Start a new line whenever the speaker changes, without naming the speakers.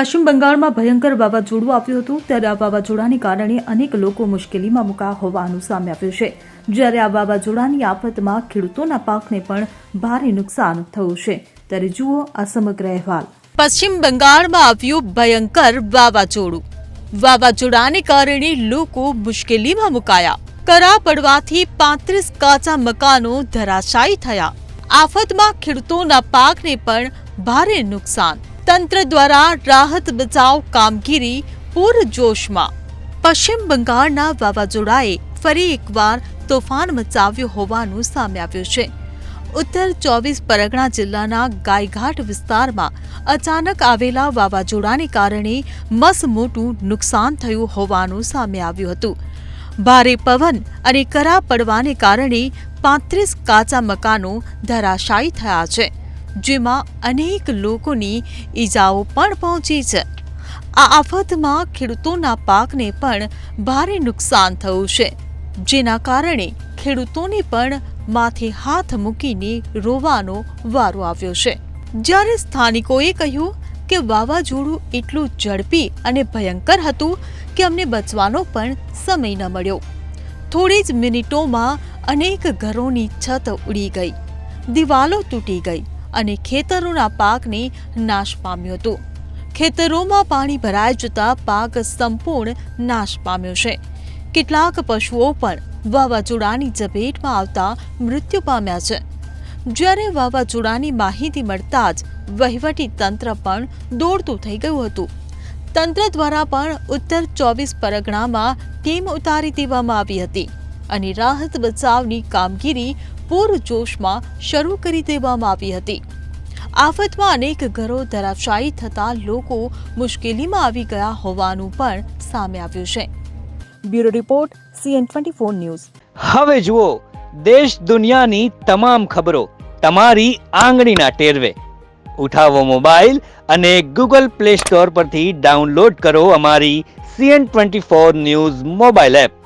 પશ્ચિમ બંગાળમાં ભયંકર વાવાઝોડું આવ્યું હતું ત્યારે આ વાવાઝોડાને કારણે અનેક લોકો મુશ્કેલીમાં મુકાયા હોવાનું સામે આવ્યું છે। જ્યારે આ વાવાઝોડાની આફતમાં ખેડૂતોના પાકને પણ ભારે નુકસાન થયું છે। ત્યારે જુઓ આ સમગ્ર અહેવાલ। પશ્ચિમ બંગાળમાં આવ્યું ભયંકર વાવાઝોડું। વાવાઝોડાને કારણે લોકો મુશ્કેલીમાં મુકાયા। કરા પડવાથી 35 કાચા મકાનો ધરાશાયી થયા। આફતમાં ખેડૂતોના પાકને પણ ભારે નુકસાન। તંત્ર દ્વારા રાહત બચાવ કામગીરી પૂરજોશમાં। પશ્ચિમ બંગાળના વાવાઝોડાએ ફરી એકવાર તોફાન મચાવ્યું હોવાનું સામે આવ્યું છે। ઉત્તર 24 પરગણા જિલ્લાના ગાયઘાટ વિસ્તારમાં અચાનક આવેલા વાવાઝોડાને કારણે મસમોટું નુકસાન થયું હોવાનું સામે આવ્યું હતું। ભારે પવન અને કરા પડવાને કારણે 35 કાચા મકાનો ધરાશાયી થયા છે, જેમાં અનેક લોકોની ઈજાઓ પણ પહોંચી છે। આ આફતમાં ખેડૂતોના પાકને પણ ભારે નુકસાન થયું છે, જેના કારણે ખેડૂતોને પણ માથે હાથ મૂકીને રોવાનો વારો આવ્યો છે। જ્યારે સ્થાનિકોએ કહ્યું કે વાવાઝોડું એટલું ઝડપી અને ભયંકર હતું કે અમને બચવાનો પણ સમય ન મળ્યો। થોડી જ મિનિટોમાં અનેક ઘરોની છત ઉડી ગઈ, દિવાલો તૂટી ગઈ અને ખેતરોના પાકને નાશ પામ્યો હતો। ખેતરોમાં પાણી ભરાઈ જતા પાક સંપૂર્ણ નાશ પામ્યો છે। કેટલાક પશુઓ પણ વાવાઝોડાની ઝપેટમાં આવતા મૃત્યુ પામ્યા છે। જ્યારે વાવાઝોડાની માહિતી મળતા જ વહીવટી તંત્ર પણ દોડતું થઈ ગયું હતું। તંત્ર દ્વારા પણ ઉત્તર 24 પરગણામાં ટીમ ઉતારી દેવામાં આવી હતી અને રાહત બચાવની કામગીરી પૂરજોશમાં શરૂ કરી દેવામાં આવી હતી। આફતમાં અનેક ઘરો ધરાશાયી થતા લોકો મુશ્કેલીમાં આવી ગયા હોવાનું પણ સામે આવ્યું છે। Bureau report CN24 news.
હવે જુઓ દેશ દુનિયાની તમામ ખબરો તમારી આંગળીના ટેરવે। ઉઠાવો મોબાઈલ અને Google Play Store પરથી ડાઉનલોડ કરો અમારી CN24 ન્યૂઝ મોબાઈલ એપ।